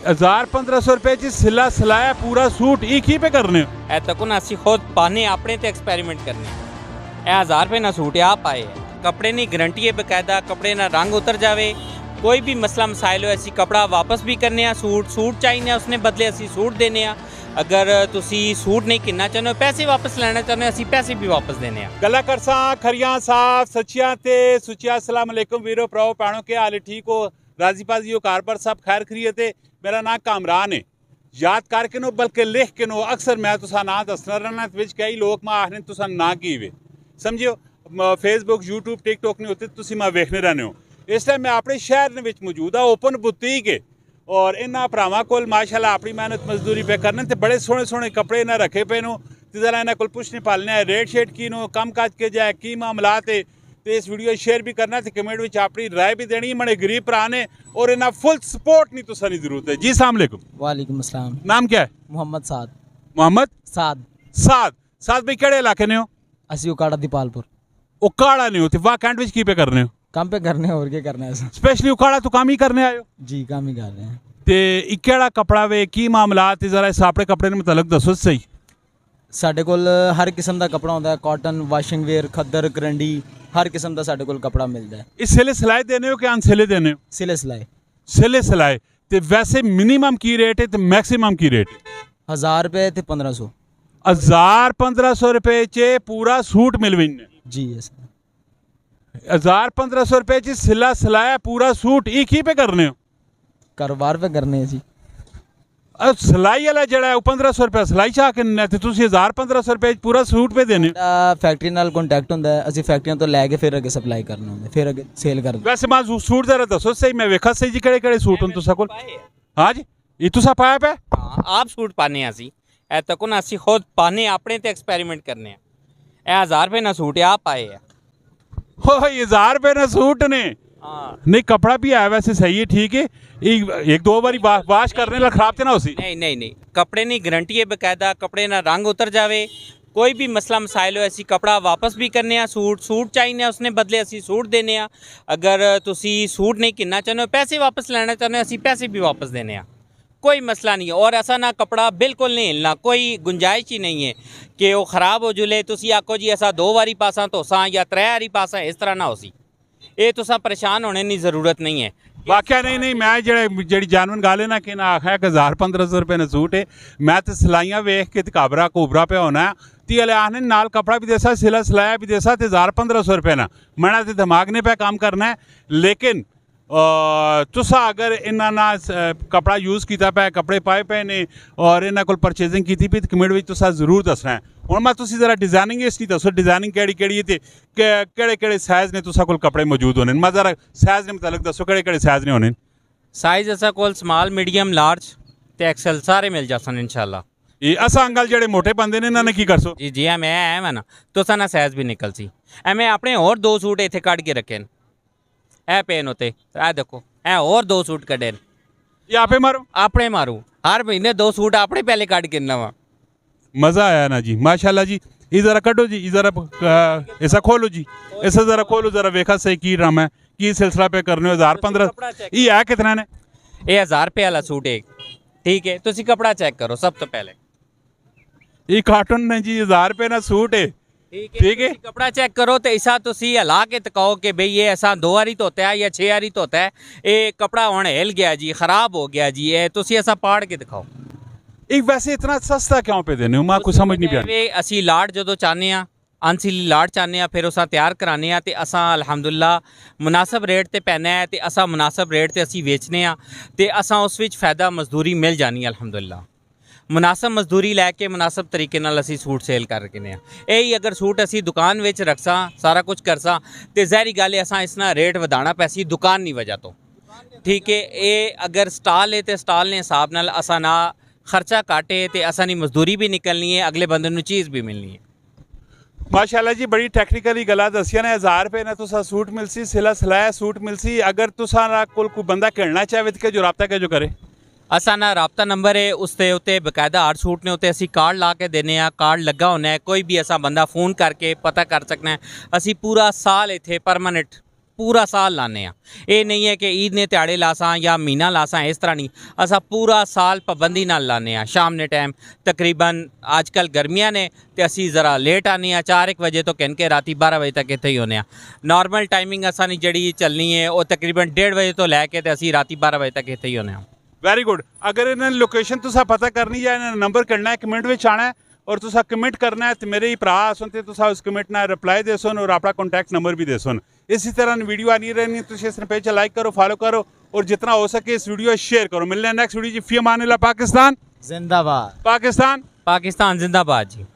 1000-1500 रुपए च सिला सिलाया पूरा सूट एक ही पे करने हो? ए तक ना असी खुद पाने अपने ते एक्सपेरिमेंट करने ए 1000 रुपए ना सूट आप पाए कपड़े नहीं गारंटी है बकायदा कपड़े ना रंग उतर जावे कोई भी मसला मसाइल हो असी कपड़ा वापस भी करने सूट चाहिए उसने बदले असी सूट देने अगर तुसी सूट नहीं किनना चाहते हो पैसे वापस लेना चाहते हो असी पैसे भी वापस देने गला करसा खरियां साफ सच्चियां ते सुचिया अस्सलाम वालेकुम वीरो भराओ भैनों के हाल ठीक हो राजी पाजी हो कार पर सब खैर खरीत है मेरा नाम कामरान है याद करके नो बल्कि लिख के नो अक्सर मैं तुसा ना दसना रहना विच कई लोग मैं आखने तुसा ना की वे समझियो फेसबुक यूट्यूब टिकटॉक नहीं होते तुसी मैं वेखने रहने हो इस टाइम मैं अपने शहर विच मौजूद हाँ ओपन बुटीक है और इन्होंने भरावां कोल माशाल्लाह अपनी मेहनत मजदूरी पे करने ते बड़े सोहने सोहने कपड़े इन्हें रखे पे नो ते जरा इन्हें कोल पुछने पालने रेट शेट की नो कम काज के जाए की मामलात है तो इस वीडियो शेयर भी करना तो कमेंट में अपनी राय भी देनी बड़े गरीब भरा ने और इन्हें फुल सपोर्ट नहीं तुसा नहीं जरूरत है जी अस्सलाम वालेकुम वालेकुम अस्सलाम नाम क्या है मोहम्मद साद मोहम्मद साद साद भाई केड़े इलाके ने हो असी उकाड़ा दीपालपुर उकाड़ा नहीं होते वाह कैंट विच की पे करने हो काम पे करने और क्या करना है स्पेशली उकाड़ा तो काम ही करने आए हो जी काम ही कर रहे हैं ते इकेड़ा कपड़ा वे की मामलात जरा इस अपने कपड़े ने मतलब दसो सही ਸਾਡੇ ਕੋਲ ਹਰ ਕਿਸਮ ਦਾ ਕਪੜਾ ਹੁੰਦਾ ਹੈ ਕਾਟਨ ਵਾਸ਼ਿੰਗ ਵੇਅਰ ਖੱਦਰ ਕਰੰਡੀ ਹਰ ਕਿਸਮ ਦਾ ਸਾਡੇ ਕੋਲ ਕਪੜਾ ਮਿਲਦਾ ਹੈ इस सिले सिलाई देने हो कि अनसिले देने हो ਸਿਲੇ ਸਿਲਾਈ सिले सिलाए ते वैसे मिनिमम की रेट है ते मैक्सिमम की रेट है 1000 रुपए ਤੇ 1500 1000-1500 रुपए च पूरा सूट मिलवेंगे जी यस 1000-1500 रुपए च सिला सिलाया पूरा सूट एक ही पे करने हो ਕਾਰੋਬਾਰ पे करने हैं जी सिलाई वाला जड़ा है 1500 रुपए सिलाई चाह के ते तुसी 1000-1500 रुपए च पूरा सूट पे देने हो ਫੈਕਟਰੀ ਨਾਲ ਕੰਟੈਕਟ ਹੁੰਦਾ ਹੈ ਅਸੀਂ ਫੈਕਟਰੀਆਂ ਤੋਂ ਲੈ ਕੇ ਫਿਰ ਅੱਗੇ ਸਪਲਾਈ ਕਰਨਾ ਹੁੰਦਾ ਫਿਰ ਅੱਗੇ ਸੇਲ ਕਰਦੇ वैसे मैं सूट जरा दसो सही मैं वेखा सही जी केड़े केड़े सूट हुन तुसा कोल हां जी ये तुसा पाया पे हाँ आप सूट पाने असी ए तक ना असी खुद पाने अपने ते एक्सपेरिमेंट करने ए 1000 रुपए ना सूट आप पाए हो ये 1000 रुपए ना सूट ने हाँ नहीं कपड़ा भी है वैसे सही है ठीक है एक दो बारी वाश करने ला खराब थे ना उसी नहीं कपड़े नहीं गारंटी है बकायदा कपड़े ना रंग उतर जावे कोई भी मसला मसाइल हो असी कपड़ा वापस भी करने सूट चाहिए उसने बदले असी सूट देने अगर तुसी सूट नहीं किनना चाहते हो पैसे वापस लेना चाहते हो असी पैसे भी वापस देने कोई मसला नहीं है और ऐसा ना कपड़ा बिल्कुल नहीं हिलना कोई गुंजाइश ही नहीं है कि वो ख़राब हो जुले तुसी आखो जी ऐसा 2 बारी पासा धोसा या 3 बारी पासा इस तरह ना हो सी ये तुसा परेशान होने की ज़रूरत नहीं है वाकया नहीं मैं जेड़ी जानवन गल है ना कि ना आखा 1000-1500 रुपए ने सूट है मैं तो सिलाइयां वेख के काबरा कोबरा पे होना ती वाले आखने नाल कपड़ा भी देसा सिला सिलाया भी देसा तो 1000-1500 रुपए ना मना तो दिमाग ने पे काम करना है लेकिन तुसा अगर इन्ना ना कपड़ा यूज़ किया पे कपड़े पाए पे ने और इन्होंने कोल परचेजिंग की भी कमेंट में तुसा जरूर दसना है हुण मैं तुसी जरा डिजाइनिंग इसकी दसो डिजाइनिंग केड़ी है केड़े साइज ने तुसा कोल कपड़े मौजूद होने मैं जरा साइज ने मतलब दसो केड़े साइज ने होने साइज असा कोल स्मॉल मीडियम लार्ज ते एक्सेल सारे मिल जासन इंशाल्लाह ये असा अंगल जेड़े मोटे बंदे ने इन्होंने की करसो जी जी मैं है ना तुसा ना साइज भी निकल सी मैं अपने और 2 सूट इत्थे कट के रखे ए पेन होते ए देखो ए और 2 सूट कटे ये आपे मारो अपने मारू हर महीने 2 सूट अपने पहले कट के नवा मज़ा आया ना जी माशाल्लाह जी ये ज़रा कटो जी ये ज़रा ऐसा खोलो जी ऐसा ज़रा खोलो ज़रा वेखा सही की ड्रामा है की सिलसिला पे करने 1000-1500 ये है कितना ने ये 1000 रुपये वाला सूट एक ठीक है तुसी कपड़ा चेक करो सब तो पहले ये कार्टून ने जी 1000 रुपये ना सूट है ठीक है कपड़ा चेक करो तो ऐसा तुसी हला के तो कहो कि भाई ये ऐसा 2 बारी धोता है या 6 बारी धोता है ये कपड़ा हुण हिल गया जी खराब हो गया जी ये तुसी ऐसा पाड़ के दिखाओ एक वैसे इतना सस्ता क्यों पे देने मैं कुछ समझ नहीं पिया असी लाट जो चाहने अनसीली लाट चाहने फिर उस तैयार कराने ते असा अलहमदुल्ला मुनासिब रेट ते पैना है ते असा मुनासिब रेट ते असी बेचने ते असा उस विच फायदा मजदूरी मिल जानी अलहमदुल्ला मुनासिब मजदूरी लैके मुनासिब तरीके नाल असी सूट सेल करके यही अगर सूट असी दुकान विच रखसा सारा कुछ करसा ते ज़ाहिरी गल है असा इसना रेट वधाना पैसी दुकान नहीं वजह तो ठीक है ये अगर स्टाल है तो स्टाल ने हिसाब नाल असा ना खर्चा काटे तो असा नहीं मजदूरी भी निकलनी है अगले बंदे नूं चीज़ भी मिलनी है माशाल्लाह जी बड़ी टैक्निकली गल्लां दसियां ने 1000 रुपये ने तुसा सूट मिलसी सिला सिलाया सूट मिलसी अगर तुसा कोई बंदा खेलना चाहे तो जो राबता के जो करे असा ना राबता नंबर है उसके उत्ते बकायदा हर सूट ने उत्ते असी कार्ड ला के देने कार्ड लगा होना है कोई भी ऐसा बंदा फ़ोन करके पता कर सकना है असी पूरा साल इत्थे परमानेंट ਪੂਰਾ ਸਾਲ ਲਾਉਂਦੇ ਆ। ਇਹ ਨਹੀਂ ਹੈ ਕਿ ਈਦ ਨੇ ਦਿਹਾੜੇ ਲਾਸਾਂ ਜਾਂ ਮਹੀਨਾ ਲਾਸਾਂ, ਇਸ ਤਰ੍ਹਾਂ ਨਹੀਂ, ਅਸਾਂ ਪੂਰਾ ਸਾਲ ਪਾਬੰਦੀ ਨਾਲ ਲਾਉਂਦੇ ਆ। ਸ਼ਾਮ ਦੇ ਟਾਈਮ ਤਕਰੀਬਨ ਅੱਜ ਕੱਲ੍ਹ ਗਰਮੀਆਂ ਨੇ ਤੇ ਅਸੀਂ ਜ਼ਰਾ ਲੇਟ ਆਉਂਦੇ ਆ, 4-1 ਵਜੇ ਤੋਂ ਕਹਿ ਕੇ ਰਾਤੀ 12 ਵਜੇ ਤੱਕ ਇੱਥੇ ਹੀ ਹੁੰਦੇ ਆ। ਨਾਰਮਲ ਟਾਈਮਿੰਗ ਅਸਾਂ ਦੀ ਜਿਹੜੀ ਚੱਲਣੀ ਹੈ ਉਹ ਤਕਰੀਬਨ 1:30 ਵਜੇ ਤੋਂ ਲੈ ਕੇ ਤੇ ਅਸੀਂ ਰਾਤੀ 12 ਵਜੇ ਤੱਕ ਇੱਥੇ ਹੀ ਹੁੰਦੇ ਆ। Very good. अगर इन्हें लोकेशन तुसा पता करनी या इन्हें नंबर करना है, कमेंट में आना है और तुसा कमेंट करना है तो मेरे ही भरा सुन ते तुसा उस कमेंट ना रिप्लाई दे सुन और अपना कॉन्टैक्ट नंबर भी दे सुन। इसी तरह वीडियो आनी रहनी, तुम इस पेज लाइक करो, फॉलो करो और जितना हो सके इस वीडियो शेयर करो। मिलने नेक्स्ट वीडियो जी। फी अमान अल्लाह। पाकिस्तान जिंदाबाद। पाकिस्तान पाकिस्तान जिंदाबाद जी।